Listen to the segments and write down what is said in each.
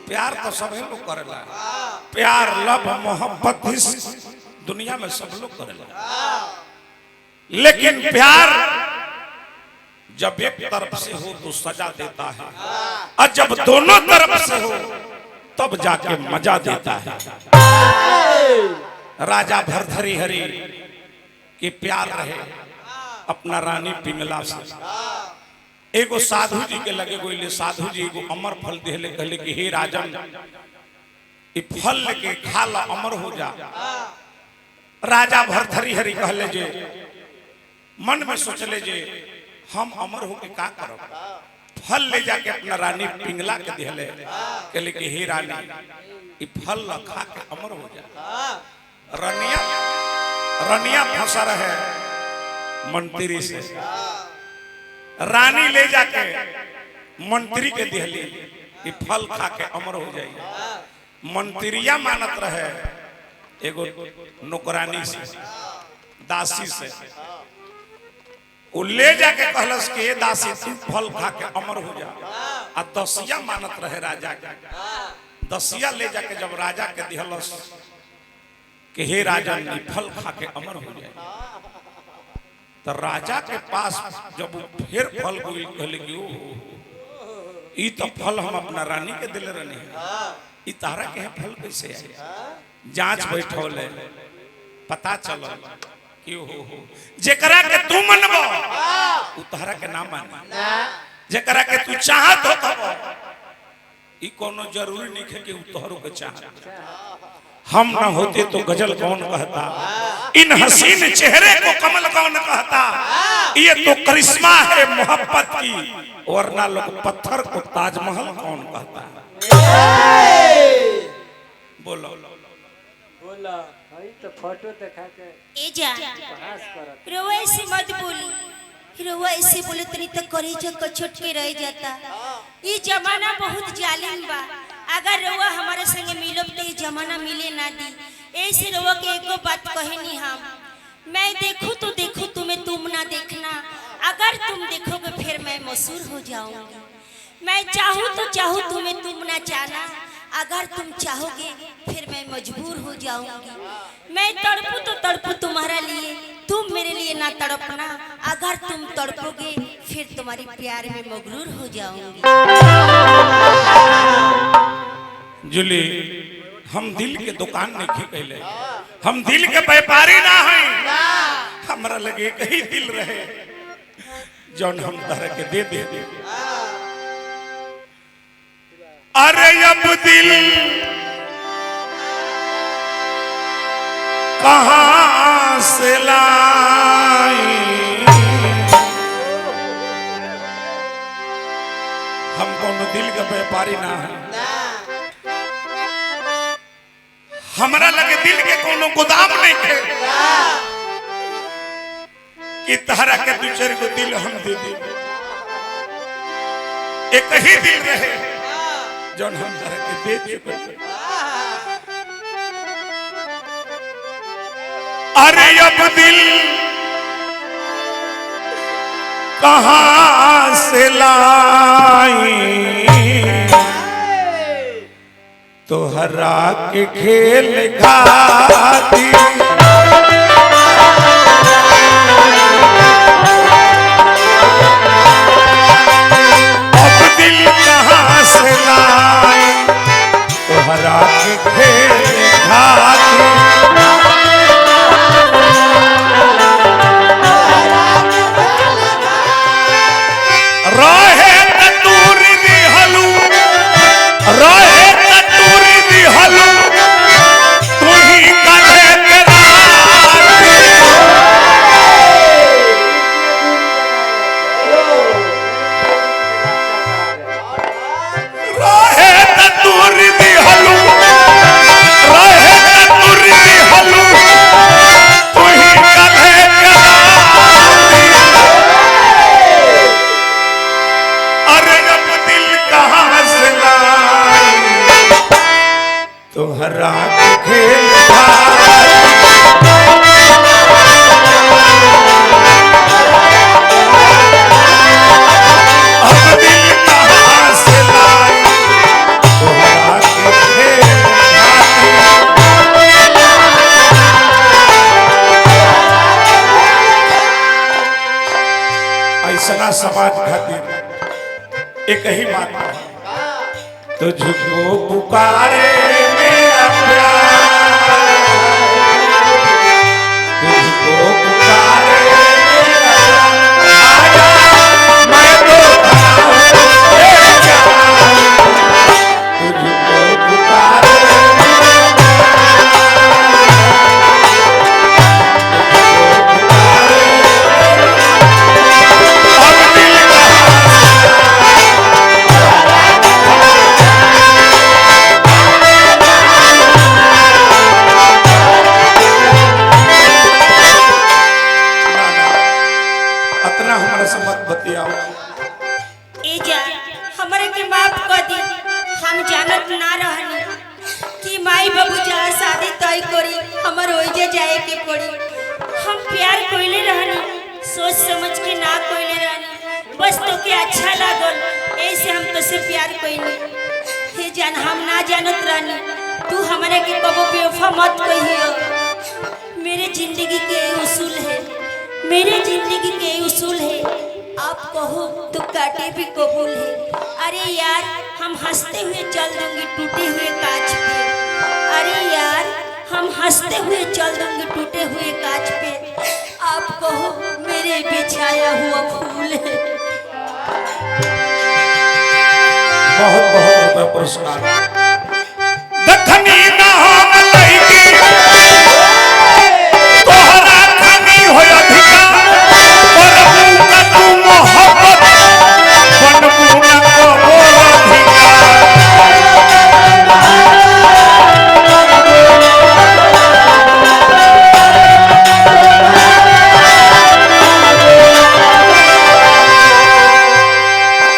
प्यार तो सभी लोग करेला, प्यार लव मोहब्बत इस दुनिया में सब लोग करेला, लेकिन प्यार जब एक तरफ से हो तो सजा देता है, और जब दोनों तरफ से हो तब जाके मजा देता है। राजा भरथरी हरि के प्यार रहे अपना रानी पिंगला से। एगो साधु जी के लगे गोइले, साधु जी एगो अमर फल देले, कहले कि हे राजन ई फल लेके खा ला, अमर हो जा। राजा भरथरी हरि कहले जे मन में सोचले जे हम अमर होके का करब, फल ले जाके अपना रानी पिंगला के देले, कहले कि हे रानी ई फल खा के अमर हो जा। रनिया फंसा रहे मंत्री से, रानी ले जाके मंत्री के देहली कि फल खा के अमर हो जाइए। मंत्रिया मानत रहे एगो नौकरानी से, दासी से, वो ले जाके कहलस कि ये दासी तू फल खा के अमर हो जा। आ दसिया मानत रहे राजा के, दसिया ले जाके जब राजा के दिहलस कि हे राजा ई फल खा के अमर हो जाए, तो राजा के पास जब फिर फल गोइल कहले कि ओ ई तो फल हम अपना रानी के दिले रहने, ई तारा के फल कैसे आए। जांच बैठौल है, पता चलल कि हो जेकरा के तू मनबो उ तारा के ना माने, जेकरा के तू चाहत हो ई कोनो जरूरी नहीं है कि उ तोहरो के चाहत। हम ना होते तो गजल कौन कहता, इन हसीन चेहरे को कमल कौन कहता, ये तो करिश्मा है मोहब्बत की, वरना लोग पत्थर को ताजमहल कौन कहता। बोलो बोला भाई तो फोटो दिखा के ए जा रोवा ऐसे मत बोली, रोवा ऐसे बोले तनी तो करेजा को छुटके रह जाता। ये जमाना बहुत जालिम बा, अगर रोवा हमारे संगे मिलब तो ये जमाना मिले ना दी। ऐसे रोवा के एको बात कहनी हम, मैं देखूं तो देखूं तुम्हें तुम ना देखना, अगर तुम देखोगे फिर मैं मशहूर हो जाऊंगी। मैं चाहूं तो चाहूं तुम्हें तुम ना जाना, अगर तुम चाहोगे फिर मैं मजबूर हो जाऊंगी। मैं तड़पूं तो तड़पूं तुम्हारा लिए, तुम मेरे लिए ना तड़पना, अगर तुम तड़पोगे फिर तुम्हारी प्यार में मगरूर हो जाऊंगी। जुली हम दिल के दुकान नहीं कहले, हम दिल के व्यापारी ना हैं, हमरा लगे कहीं दिल रहे जौन हम तरह के दे दे। अरे अब दिल कहां से लाई, हम कोनो दिल के व्यापारी ना है, हमरा लगे दिल के कोनो गोदाम नहीं है कि तहरा के दू चार गो दिल हम दे दे। एक ही दिल रहे जौन हम तरह के दे चुके। अरे अब दिल कहां से लाई, तोहरा के खेल खाती अब दिल कहां से लाई, तोहरा के खेल खाती रहे तूर दिहलू, रहे तूर दिहलू, तू ही कहे रहे तूर दिहलू, रहे तूर दिहलू, तू ही कहे अरे अब दिल कहां से लाई, तोहरा के खेल अब दिल कहां से लाई, समाज खातिर एक ही बात है, तुझको पुकारे मेरा प्यार, तुझको पुकारे मेरा प्यार, मैं तो तुझको पुकारे जाए के पड़ी। हम प्यार कोइले रहनी, सोच समझ के ना कोइले रहनी, बस तो के अच्छा लागल ऐसे हम तो से प्यार कोइले। हे जान हम ना जानत रहनी, तू हमारे के कबो बेवफा मत कहियो। मेरे जिंदगी के उसूल है, मेरे जिंदगी के उसूल है, आप कहो तो काटे भी कबूल है। अरे यार हम हंसते हुए चल दूंगी टूटे हुए कांच पे, अरे यार हम हंसते हुए चल दूंगी टूटे हुए कांच पे, आप कहो मेरे बिछाया हुआ फूल है। बहुत बहुत रुपए पुरस्कार। दखनी ना हो मलैकी तोहरा खनी हो अधिकार, बनबू का तू मोहब्बत बनबू ना कबो अधिकार।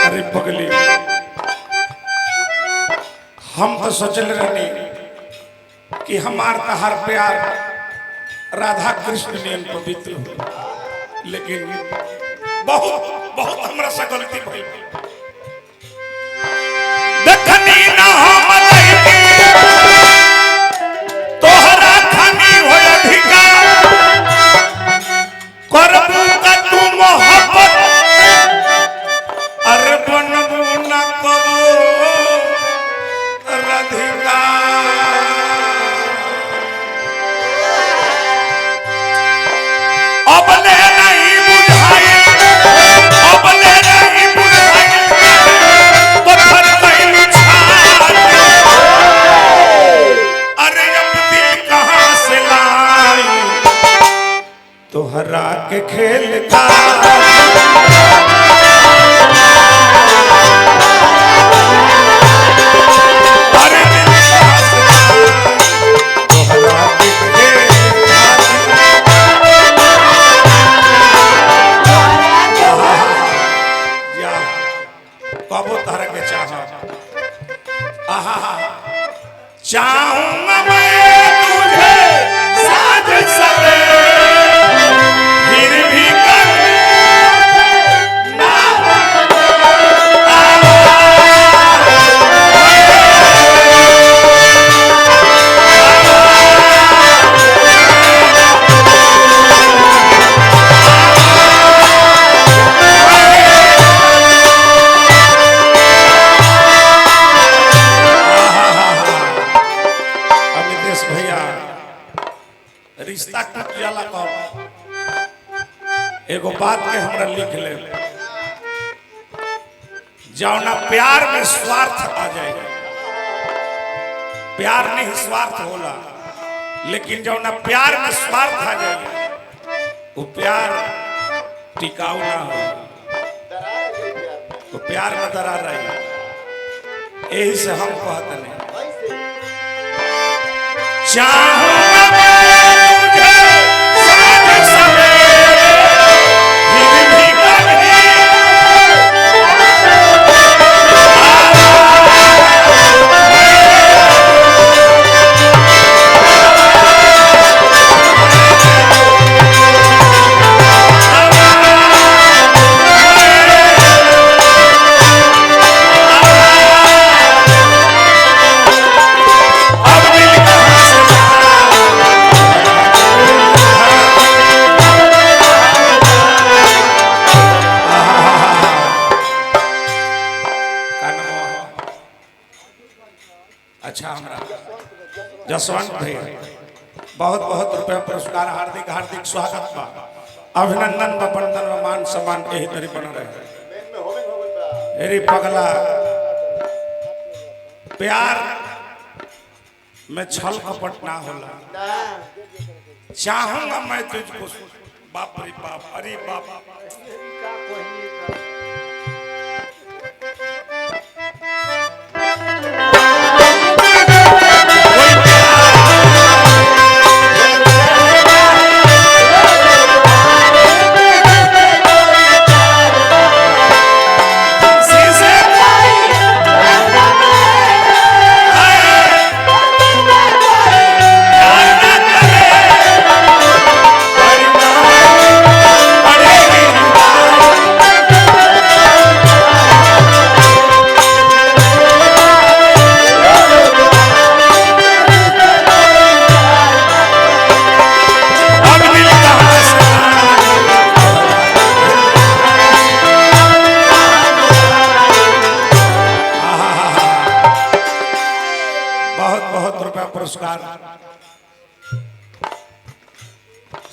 अरे पगली हम तो सोचल रहनी कि हमार तहार प्यार राधा कृष्ण ने पवित्र हो, लेकिन बहुत बहुत हमरा से गलती भइल। देखनी ना हो मलैकी तोहरा खनी हो अधिकार, करबू का तू मोहब्बत अरे बनबू ना कबो राधिका। अबले नहीं बुझाई, अबले नहीं बुझाई, पत्थर कैलू छाती। अरे अब दिल कहाँ से लाई तोहरा के खेल का। चाहूंगा मैं तुझे साथ सवेरे, फिर भी कभी ना रिश्ता टूट जाला कब। एगो बात के हमरा लिख ले, जौना प्यार में स्वार्थ आ जाएगा, प्यार नहीं स्वार्थ होला, लेकिन जौना प्यार में स्वार्थ आ जाएगा वो प्यार टिकाऊ ना हो, तो प्यार में दरार रहेगी। यही से हम कहते नहीं चाहूंगा मैं तुझे साथ सवेरे, फिर भी कभी अब दिल कहाँ से अच्छा हमरा जसवंत भैया बहुत बहुत रुपया पुरस्कार हार्दिक हार्दिक स्वागत बा अभिनंदन बा बंदन बा मान सम्मान यही तरी बन रहे मेरी पगला प्यार में छल कपट ना होला चाहूंगा मैं तुझको बाप रे बाप अरे बाप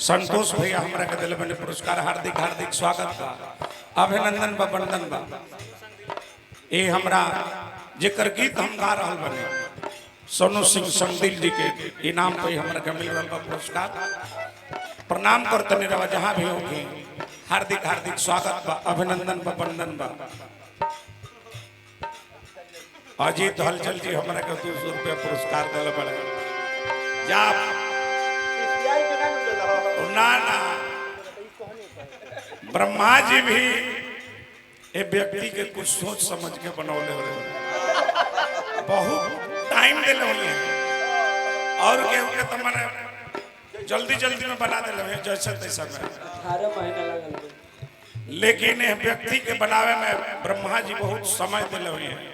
संतोष भैया हमरा के दिल में पुरस्कार हार्दिक हार्दिक स्वागत बा अभिनंदन बा वंदन बा ए हमरा जेकर गीत हम गा रहल बने सोनू सिंह संदिल जी के इनाम पे हमरा के मिल रहल बा पुरस्कार प्रणाम करतनी रवा जहां भी होके हार्दिक हार्दिक स्वागत बा अभिनंदन बा वंदन बा अजीत हलचल जी हमरा के 200 रुपया पुरस्कार दिल बड़े जा ना ना ब्रह्मा जी भी ए व्यक्ति के कुछ सोच समझ के बनौले हो बहुत टाइम दिले होले और के तो माने जल्दी जल्दी में बना दिले जैसे तैसा में 18 महीना लगल लेकिन ए व्यक्ति के बनावे में ब्रह्मा जी बहुत समय दिले हुए हैं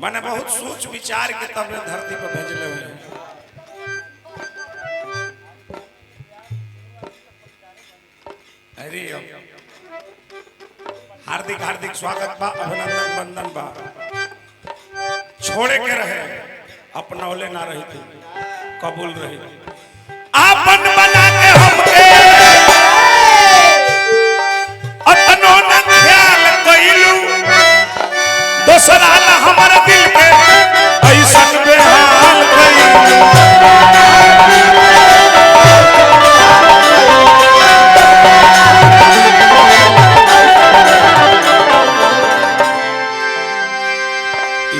माने बहुत सोच विचार के तब धरती पर भेजले हुए हैं अरे हार्दिक हार्दिक स्वागत बा अभिनंदन वंदन बा छोड़े के रहे अपनौले ना रही थी कबूल रही आपन बना के हमके अपनो न ख्याल कइलू दोसरा ला हमर दिल के ऐसन बेहाल कइलू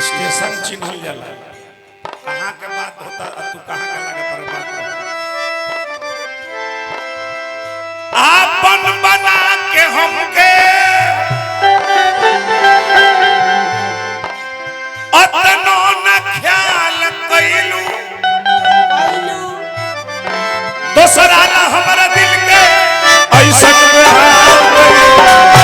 स्टेशन चिन्हल जाला कहाँ के बात होता तू कहाँ का लगा पर बात आपन बना के हमके अतनो न ख्याल कइलू दोसरा ना हमरा दिल के ऐसन बेहाल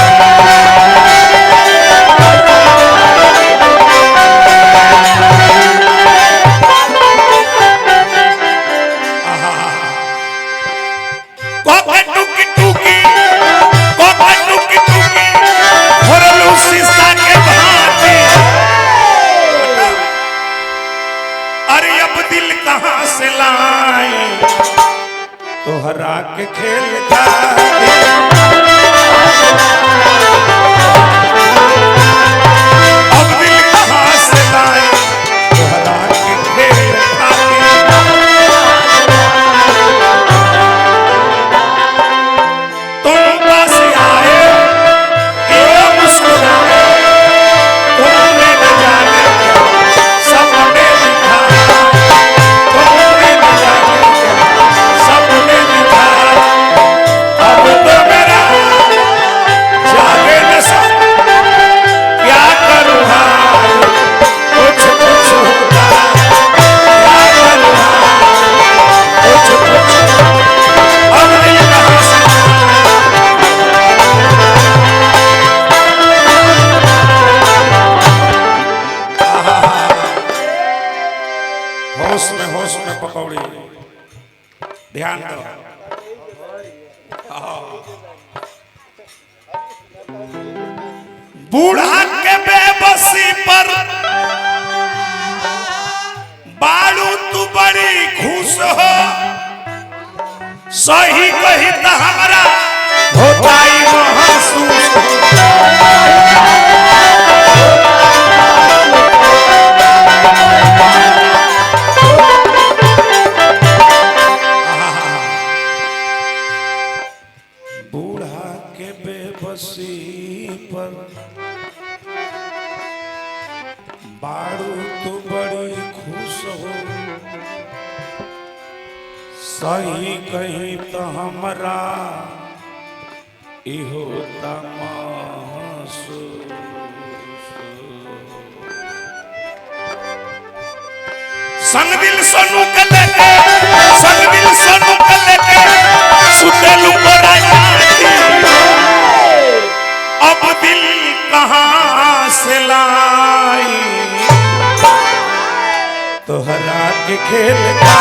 तोहरा के खेल अब दिल कहाँ से लाए तोहरा के खेल तुम पास आए मुस्कुराए तुमने न जाने सपने दिखाए तुमने न जाने सपने अब तो मेरा जागे न सब क्या करूँ कुछ कुछ होता क्या करूँ कुछ कुछ अब दिल कहाँ से होश में पकौड़ी ध्यान दो बूढ़ा के बेबसी पर सही कही तो हमारा होता ही महसूस बूढ़ा के बेबसी पर बारू तो बड़ी खुश हो सही कहीं तो हमरा इहो महसूस संग दिल सोनू के लेके संग दिल सोनू के लेके सुतेलू गोरा अब दिल कहाँ से लाई तोहरा के खेल का